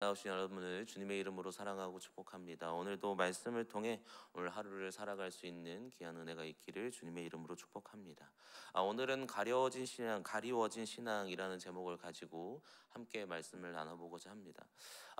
나오신 여러분을 주님의 이름으로 사랑하고 축복합니다. 오늘도 말씀을 통해 오늘 하루를 살아갈 수 있는 귀한 은혜가 있기를 주님의 이름으로 축복합니다. 오늘은 가리워진 신앙이라는 제목을 가지고 함께 말씀을 나눠보고자 합니다.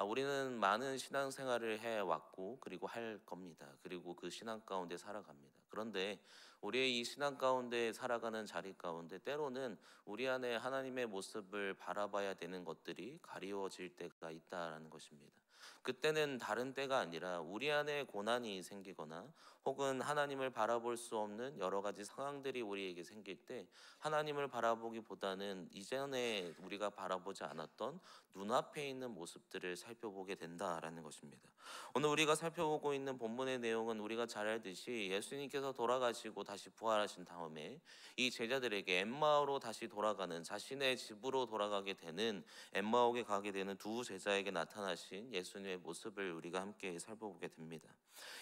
우리는 많은 신앙생활을 해왔고 그리고 할 겁니다. 그리고 그 신앙 가운데 살아갑니다. 그런데 우리의 이 신앙 가운데 살아가는 자리 가운데 때로는 우리 안에 하나님의 모습을 바라봐야 되는 것들이 가리워질 때가 있다라는 것입니다. 그때는 다른 때가 아니라 우리 안에 고난이 생기거나 혹은 하나님을 바라볼 수 없는 여러 가지 상황들이 우리에게 생길 때 하나님을 바라보기보다는 이전에 우리가 바라보지 않았던 눈앞에 있는 모습들을 살펴보게 된다라는 것입니다. 오늘 우리가 살펴보고 있는 본문의 내용은 우리가 잘 알듯이 예수님께서 돌아가시고 다시 부활하신 다음에 이 제자들에게 엠마오로 다시 돌아가는, 자신의 집으로 돌아가게 되는, 엠마오에 가게 되는 두 제자에게 나타나신 예수님의 모습을 우리가 함께 살펴보게 됩니다.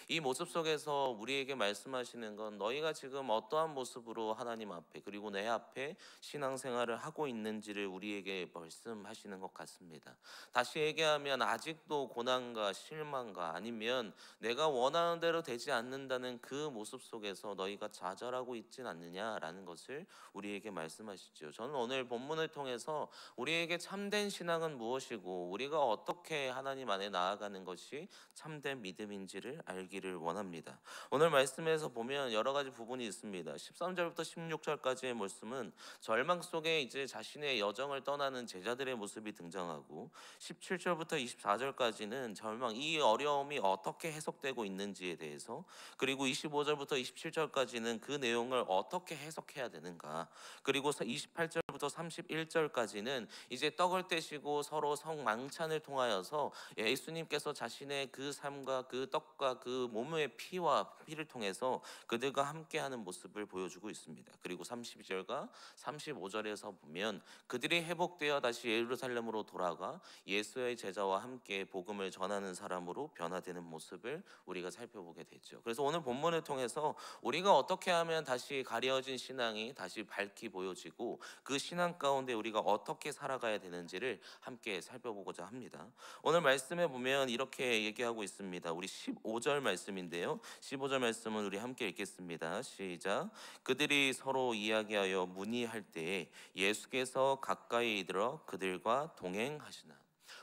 이 모습 속에서 우리에게 말씀하시는 건 너희가 지금 어떠한 모습으로 하나님 앞에 그리고 내 앞에 신앙생활을 하고 있는지를 우리에게 말씀하시는 것 같습니다. 다시 얘기하면 아직도 고난과 실망과 아니면 내가 원하는 대로 되지 않는다는 그 모습 속에서 너희가 좌절하고 있진 않느냐라는 것을 우리에게 말씀하시죠. 저는 오늘 본문을 통해서 우리에게 참된 신앙은 무엇이고 우리가 어떻게 하나님 안에 나아가는 것이 참된 믿음인지를 알기를 원합니다. 오늘 말씀에서 보면 여러 가지 부분이 있습니다. 13절부터 16절까지의 말씀은 절망 속에 이제 자신의 여정을 떠나는 제자들의 모습이 등장하고 17절부터 24절까지는 절망, 이 어려움이 어떻게 해석되고 있는지에 대해서, 그리고 25절부터 27절까지는 그 내용을 어떻게 해석해야 되는가, 그리고 28절부터 31절까지는 이제 떡을 떼시고 서로 성망찬을 통하여서 예수님께서 자신의 그 삶과 그 떡과 그 몸의 피를 통해서 그들과 함께하는 모습을 보여주고 있습니다. 그리고 32절과 35절에서 보면 그들이 회복되어 다시 예루살렘으로 돌아가 예수의 제자와 함께 복음을 전하는 사람으로 변화되는 모습을 우리가 살펴보게 되죠. 그래서 오늘 본문을 통해서 우리가 어떻게 하면 다시 가려진 신앙이 다시 밝히 보여지고 그 신앙 가운데 우리가 어떻게 살아가야 되는지를 함께 살펴보고자 합니다. 오늘 말씀에 보면 이렇게 얘기하고 있습니다. 우리 15절 말씀인데요, 15절 말씀은 우리 함께 읽겠습니다. 시작. 그들이 서로 이야기하여 문의할 때에 예수께서 가까이 이르러 그들과 동행하시나.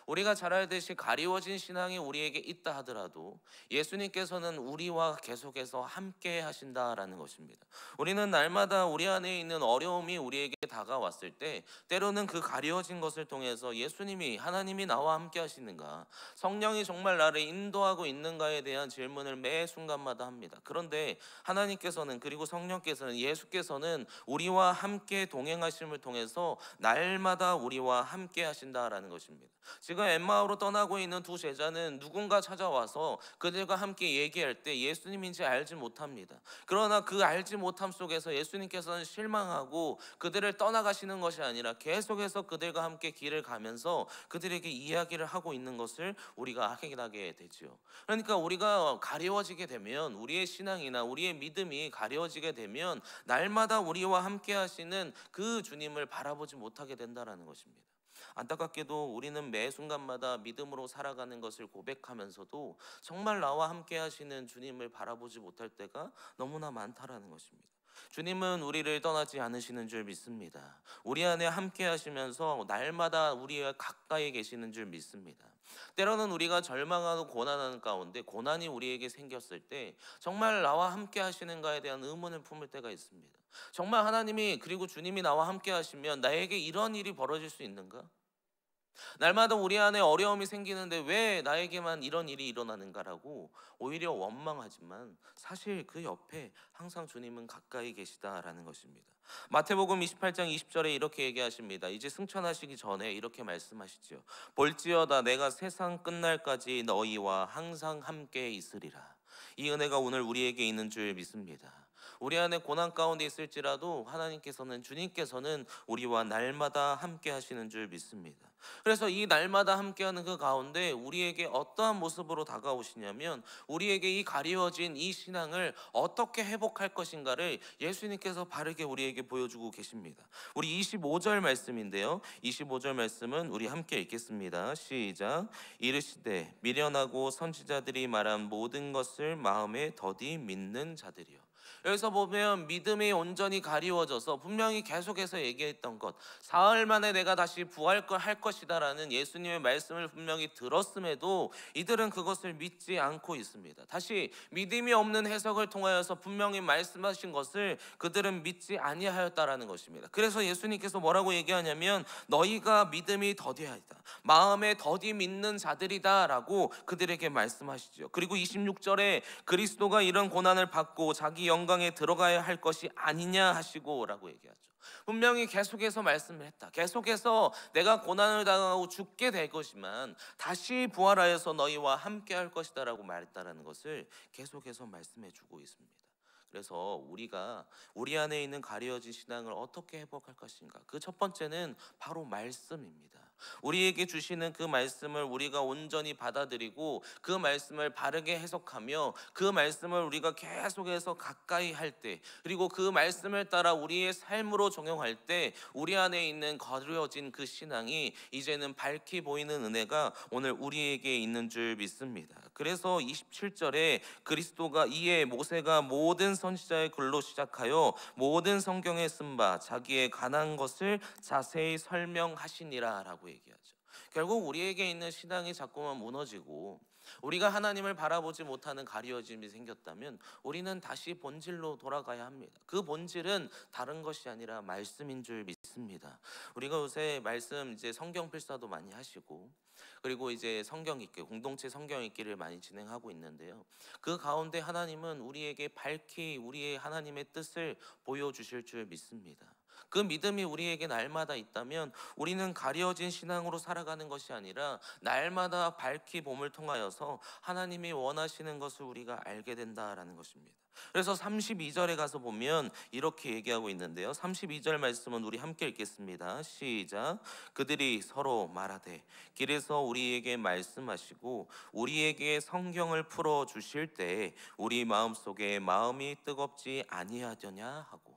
우리가 잘 알듯이 가리워진 신앙이 우리에게 있다 하더라도 예수님께서는 우리와 계속해서 함께 하신다라는 것입니다. 우리는 날마다 우리 안에 있는 어려움이 우리에게 다가왔을 때 때로는 그 가리워진 것을 통해서 예수님이, 하나님이 나와 함께 하시는가, 성령이 정말 나를 인도하고 있는가에 대한 질문을 매 순간마다 합니다. 그런데 하나님께서는, 그리고 성령께서는, 예수께서는 우리와 함께 동행하심을 통해서 날마다 우리와 함께 하신다라는 것입니다. 지금 엠마오로 떠나고 있는 두 제자는 누군가 찾아와서 그들과 함께 얘기할 때 예수님인지 알지 못합니다. 그러나 그 알지 못함 속에서 예수님께서는 실망하고 그들을 떠나가시는 것이 아니라 계속해서 그들과 함께 길을 가면서 그들에게 이야기를 하고 있는 것을 우리가 확인하게 되죠. 그러니까 우리가 가려워지게 되면, 우리의 신앙이나 우리의 믿음이 가려워지게 되면 날마다 우리와 함께 하시는 그 주님을 바라보지 못하게 된다는 것입니다. 안타깝게도 우리는 매 순간마다 믿음으로 살아가는 것을 고백하면서도 정말 나와 함께 하시는 주님을 바라보지 못할 때가 너무나 많다라는 것입니다. 주님은 우리를 떠나지 않으시는 줄 믿습니다. 우리 안에 함께 하시면서 날마다 우리와 가까이 계시는 줄 믿습니다. 때로는 우리가 절망하고 고난하는 가운데 고난이 우리에게 생겼을 때 정말 나와 함께 하시는가에 대한 의문을 품을 때가 있습니다. 정말 하나님이, 그리고 주님이 나와 함께 하시면 나에게 이런 일이 벌어질 수 있는가? 날마다 우리 안에 어려움이 생기는데 왜 나에게만 이런 일이 일어나는가라고 오히려 원망하지만 사실 그 옆에 항상 주님은 가까이 계시다라는 것입니다. 마태복음 28장 20절에 이렇게 얘기하십니다. 이제 승천하시기 전에 이렇게 말씀하시죠. 볼지어다 내가 세상 끝날까지 너희와 항상 함께 있으리라. 이 은혜가 오늘 우리에게 있는 줄 믿습니다. 우리 안에 고난 가운데 있을지라도 하나님께서는, 주님께서는 우리와 날마다 함께 하시는 줄 믿습니다. 그래서 이 날마다 함께하는 그 가운데 우리에게 어떠한 모습으로 다가오시냐면, 우리에게 이 가리워진 이 신앙을 어떻게 회복할 것인가를 예수님께서 바르게 우리에게 보여주고 계십니다. 우리 25절 말씀인데요, 25절 말씀은 우리 함께 읽겠습니다. 시작. 이르시되 미련하고 선지자들이 말한 모든 것을 마음에 더디 믿는 자들이요. 여기서 보면 믿음이 온전히 가리워져서 분명히 계속해서 얘기했던 것, 사흘 만에 내가 다시 할 것이다라는 예수님의 말씀을 분명히 들었음에도 이들은 그것을 믿지 않고 있습니다. 다시 믿음이 없는 해석을 통하여서 분명히 말씀하신 것을 그들은 믿지 아니하였다라는 것입니다. 그래서 예수님께서 뭐라고 얘기하냐면, 너희가 믿음이 더디하다, 마음에 더디 믿는 자들이다라고 그들에게 말씀하시죠. 그리고 26절에 그리스도가 이런 고난을 받고 자기 영광에 들어가야 할 것이 아니냐 하시고 라고 얘기하죠. 분명히 계속해서 말씀을 했다. 계속해서 내가 고난을 당하고 죽게 될 것이지만 다시 부활하여서 너희와 함께 할 것이다 라고 말했다라는 것을 계속해서 말씀해 주고 있습니다. 그래서 우리가 우리 안에 있는 가려진 신앙을 어떻게 회복할 것인가, 그 첫 번째는 바로 말씀입니다. 우리에게 주시는 그 말씀을 우리가 온전히 받아들이고 그 말씀을 바르게 해석하며 그 말씀을 우리가 계속해서 가까이 할 때, 그리고 그 말씀을 따라 우리의 삶으로 적용할 때 우리 안에 있는 거려진 그 신앙이 이제는 밝히 보이는 은혜가 오늘 우리에게 있는 줄 믿습니다. 그래서 27절에 그리스도가 이에 모세가 모든 선지자의 글로 시작하여 모든 성경에 쓴 바 자기의 관한 것을 자세히 설명하시니라 라고 얘기하죠. 결국 우리에게 있는 신앙이 자꾸만 무너지고 우리가 하나님을 바라보지 못하는 가리워짐이 생겼다면 우리는 다시 본질로 돌아가야 합니다. 그 본질은 다른 것이 아니라 말씀인 줄 믿습니다. 우리가 요새 말씀 이제 성경 필사도 많이 하시고, 그리고 이제 성경 읽기, 공동체 성경 읽기를 많이 진행하고 있는데요, 그 가운데 하나님은 우리에게 밝히 우리의 하나님의 뜻을 보여주실 줄 믿습니다. 그 믿음이 우리에게 날마다 있다면 우리는 가려진 신앙으로 살아가는 것이 아니라 날마다 밝히 봄을 통하여서 하나님이 원하시는 것을 우리가 알게 된다라는 것입니다. 그래서 32절에 가서 보면 이렇게 얘기하고 있는데요, 32절 말씀은 우리 함께 읽겠습니다. 시작. 그들이 서로 말하되 길에서 우리에게 말씀하시고 우리에게 성경을 풀어 주실 때 우리 마음속에 마음이 뜨겁지 아니하더냐 하고.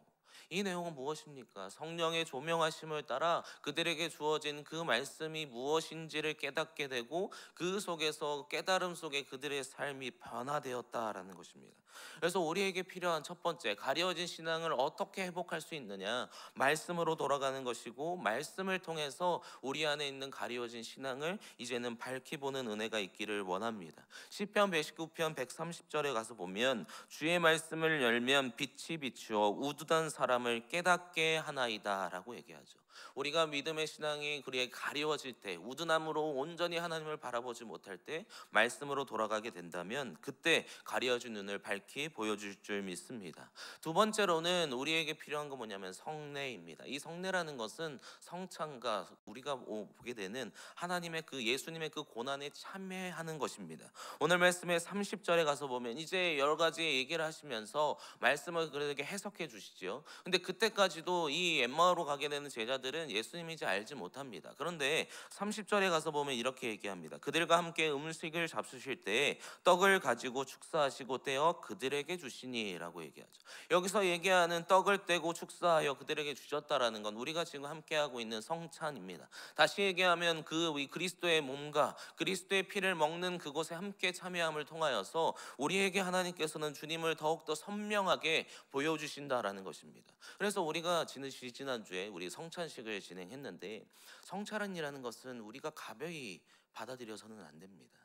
이 내용은 무엇입니까? 성령의 조명하심을 따라 그들에게 주어진 그 말씀이 무엇인지를 깨닫게 되고 그 속에서 깨달음 속에 그들의 삶이 변화되었다라는 것입니다. 그래서 우리에게 필요한 첫 번째, 가려진 신앙을 어떻게 회복할 수 있느냐, 말씀으로 돌아가는 것이고, 말씀을 통해서 우리 안에 있는 가려진 신앙을 이제는 밝히 보는 은혜가 있기를 원합니다. 시편 119편 130절에 가서 보면 주의 말씀을 열면 빛이 비추어 우두단 사람을 깨닫게 하나이다 라고 얘기하죠. 우리가 믿음의 신앙이 그리에 가리워질 때, 우둔함으로 온전히 하나님을 바라보지 못할 때 말씀으로 돌아가게 된다면 그때 가려진 눈을 밝히 보여줄 줄 믿습니다. 두 번째로는 우리에게 필요한 건 뭐냐면 성례입니다. 이 성례라는 것은 성찬과 우리가 보게 되는 하나님의 그 예수님의 그 고난에 참여하는 것입니다. 오늘 말씀의 30절에 가서 보면 이제 여러 가지 얘기를 하시면서 말씀을 그들에게 해석해 주시죠. 근데 그때까지도 이 엠마오로 가게 되는 제자들은 예수님인지 알지 못합니다. 그런데 30절에 가서 보면 이렇게 얘기합니다. 그들과 함께 음식을 잡수실 때 떡을 가지고 축사하시고 떼어 그들에게 주시니 라고 얘기하죠. 여기서 얘기하는 떡을 떼고 축사하여 그들에게 주셨다라는 건 우리가 지금 함께하고 있는 성찬입니다. 다시 얘기하면 그 그리스도의 몸과 그리스도의 피를 먹는 그곳에 함께 참여함을 통하여서 우리에게 하나님께서는 주님을 더욱더 선명하게 보여주신다라는 것입니다. 그래서 우리가 지난주에 우리 성찬식을 진행했는데, 성찬이라는 것은 우리가 가벼이 받아들여서는 안 됩니다.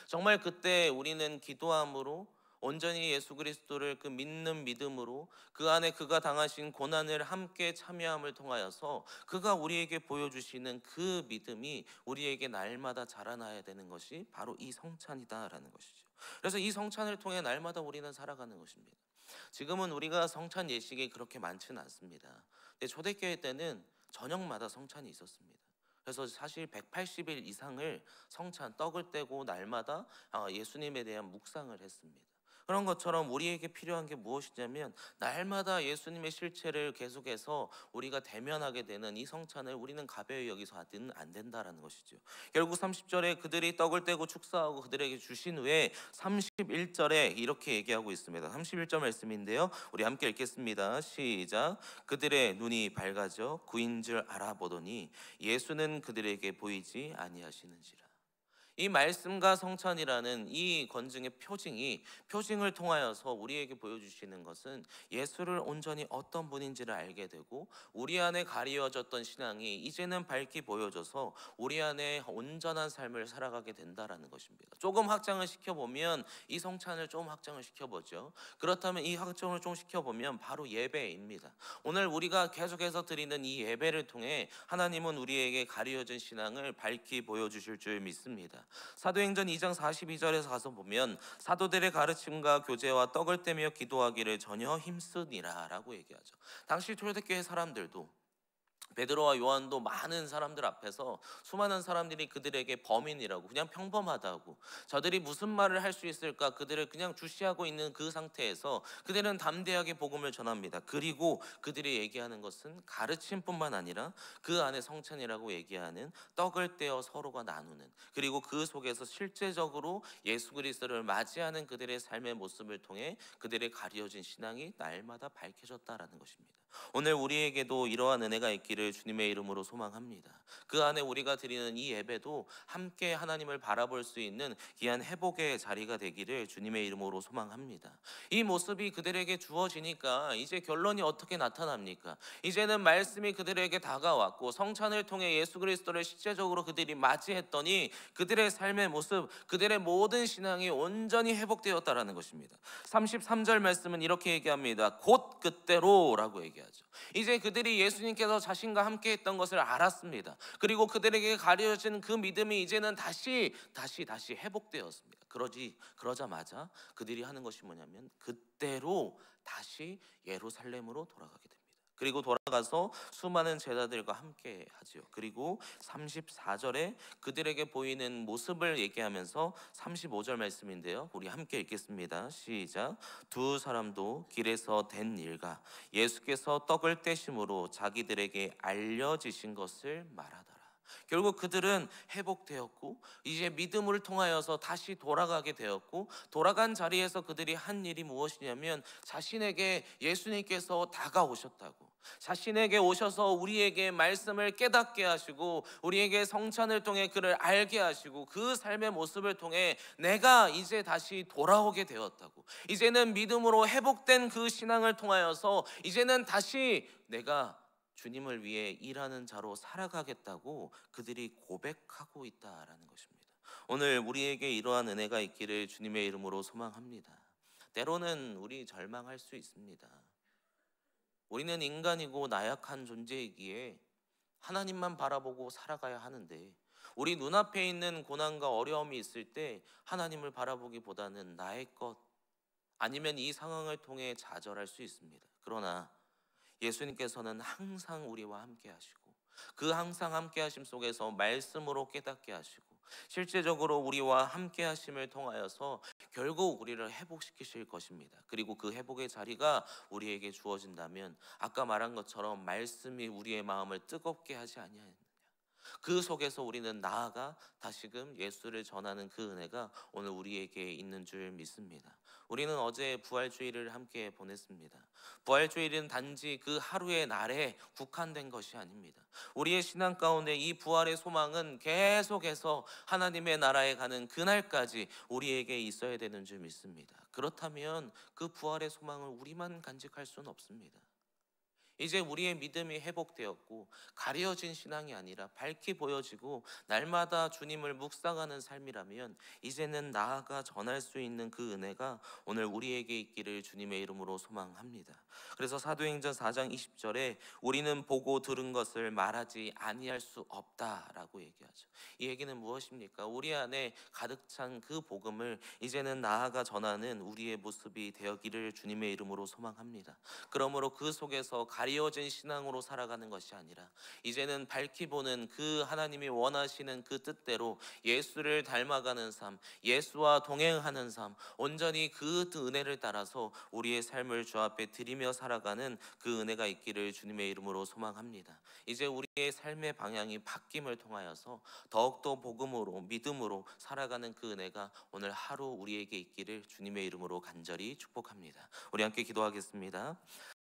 정말 그때 우리는 기도함으로 온전히 예수 그리스도를 그 믿는 믿음으로 그 안에 그가 당하신 고난을 함께 참여함을 통하여서 그가 우리에게 보여주시는 그 믿음이 우리에게 날마다 자라나야 되는 것이 바로 이 성찬이다라는 것이죠. 그래서 이 성찬을 통해 날마다 우리는 살아가는 것입니다. 지금은 우리가 성찬 예식이 그렇게 많지는 않습니다. 근데 초대교회 때는 저녁마다 성찬이 있었습니다. 그래서 사실 180일 이상을 성찬 떡을 떼고 날마다 예수님에 대한 묵상을 했습니다. 그런 것처럼 우리에게 필요한 게 무엇이냐면 날마다 예수님의 실체를 계속해서 우리가 대면하게 되는 이 성찬을 우리는 가벼이 여기서는 안 된다라는 것이죠. 결국 30절에 그들이 떡을 떼고 축사하고 그들에게 주신 후에 31절에 이렇게 얘기하고 있습니다. 31절 말씀인데요, 우리 함께 읽겠습니다. 시작. 그들의 눈이 밝아져 구인 줄 알아보더니 예수는 그들에게 보이지 아니하시는지라. 이 말씀과 성찬이라는 이 건증의 표징을 통하여서 우리에게 보여주시는 것은 예수를 온전히 어떤 분인지를 알게 되고, 우리 안에 가리워졌던 신앙이 이제는 밝히 보여져서 우리 안에 온전한 삶을 살아가게 된다라는 것입니다. 조금 확장을 시켜보면, 이 성찬을 좀 확장을 시켜보죠. 그렇다면 이 확장을 좀 시켜보면 바로 예배입니다. 오늘 우리가 계속해서 드리는 이 예배를 통해 하나님은 우리에게 가리워진 신앙을 밝히 보여주실 줄 믿습니다. 사도행전 2장 42절에서 가서 보면 사도들의 가르침과 교제와 떡을 떼며 기도하기를 전혀 힘쓰니라 라고 얘기하죠. 당시 초대교회 사람들도, 베드로와 요한도 많은 사람들 앞에서 수많은 사람들이 그들에게 범인이라고, 그냥 평범하다고, 저들이 무슨 말을 할 수 있을까 그들을 그냥 주시하고 있는 그 상태에서 그들은 담대하게 복음을 전합니다. 그리고 그들이 얘기하는 것은 가르침뿐만 아니라 그 안에 성찬이라고 얘기하는 떡을 떼어 서로가 나누는, 그리고 그 속에서 실제적으로 예수 그리스도를 맞이하는 그들의 삶의 모습을 통해 그들의 가려진 신앙이 날마다 밝혀졌다라는 것입니다. 오늘 우리에게도 이러한 은혜가 있기를 주님의 이름으로 소망합니다. 그 안에 우리가 드리는 이 예배도 함께 하나님을 바라볼 수 있는 귀한 회복의 자리가 되기를 주님의 이름으로 소망합니다. 이 모습이 그들에게 주어지니까 이제 결론이 어떻게 나타납니까? 이제는 말씀이 그들에게 다가왔고 성찬을 통해 예수 그리스도를 실제적으로 그들이 맞이했더니 그들의 삶의 모습, 그들의 모든 신앙이 온전히 회복되었다라는 것입니다. 33절 말씀은 이렇게 얘기합니다. 곧 그때로라고 얘기합니다. 이제 그들이 예수님께서 자신과 함께 했던 것을 알았습니다. 그리고 그들에게 가려진 그 믿음이 이제는 다시 회복되었습니다. 그러자마자 그들이 하는 것이 뭐냐면 그때로 다시 예루살렘으로 돌아가게 됩니다. 그리고 돌아가서 수많은 제자들과 함께 하죠. 그리고 34절에 그들에게 보이는 모습을 얘기하면서 35절 말씀인데요, 우리 함께 읽겠습니다. 시작. 두 사람도 길에서 된 일과 예수께서 떡을 떼심으로 자기들에게 알려지신 것을 말하더라. 결국 그들은 회복되었고 이제 믿음을 통하여서 다시 돌아가게 되었고, 돌아간 자리에서 그들이 한 일이 무엇이냐면 자신에게 예수님께서 다가오셨다고, 자신에게 오셔서 우리에게 말씀을 깨닫게 하시고 우리에게 성찬을 통해 그를 알게 하시고 그 삶의 모습을 통해 내가 이제 다시 돌아오게 되었다고, 이제는 믿음으로 회복된 그 신앙을 통하여서 이제는 다시 내가 주님을 위해 일하는 자로 살아가겠다고 그들이 고백하고 있다라는 것입니다. 오늘 우리에게 이러한 은혜가 있기를 주님의 이름으로 소망합니다. 때로는 우리 절망할 수 있습니다. 우리는 인간이고 나약한 존재이기에 하나님만 바라보고 살아가야 하는데, 우리 눈앞에 있는 고난과 어려움이 있을 때 하나님을 바라보기보다는 나의 것 아니면 이 상황을 통해 좌절할 수 있습니다. 그러나 예수님께서는 항상 우리와 함께 하시고 그 항상 함께 하심 속에서 말씀으로 깨닫게 하시고 실제적으로 우리와 함께 하심을 통하여서 결국 우리를 회복시키실 것입니다. 그리고 그 회복의 자리가 우리에게 주어진다면 아까 말한 것처럼 말씀이 우리의 마음을 뜨겁게 하지 아니하느냐, 그 속에서 우리는 나아가 다시금 예수를 전하는 그 은혜가 오늘 우리에게 있는 줄 믿습니다. 우리는 어제 부활주일을 함께 보냈습니다. 부활주일은 단지 그 하루의 날에 국한된 것이 아닙니다. 우리의 신앙 가운데 이 부활의 소망은 계속해서 하나님의 나라에 가는 그날까지 우리에게 있어야 되는 줄 믿습니다. 그렇다면 그 부활의 소망을 우리만 간직할 수는 없습니다. 이제 우리의 믿음이 회복되었고 가려진 신앙이 아니라 밝히 보여지고 날마다 주님을 묵상하는 삶이라면 이제는 나아가 전할 수 있는 그 은혜가 오늘 우리에게 있기를 주님의 이름으로 소망합니다. 그래서 사도행전 4장 20절에 우리는 보고 들은 것을 말하지 아니할 수 없다라고 얘기하죠. 이 얘기는 무엇입니까? 우리 안에 가득 찬 그 복음을 이제는 나아가 전하는 우리의 모습이 되었기를 주님의 이름으로 소망합니다. 그러므로 그 속에서 가리워진 신앙으로 살아가는 것이 아니라 이제는 밝히 보는 그 하나님이 원하시는 그 뜻대로 예수를 닮아가는 삶, 예수와 동행하는 삶, 온전히 그 은혜를 따라서 우리의 삶을 주 앞에 드리며 살아가는 그 은혜가 있기를 주님의 이름으로 소망합니다. 이제 우리의 삶의 방향이 바뀜을 통하여서 더욱더 복음으로 믿음으로 살아가는 그 은혜가 오늘 하루 우리에게 있기를 주님의 이름으로 간절히 축복합니다. 우리 함께 기도하겠습니다.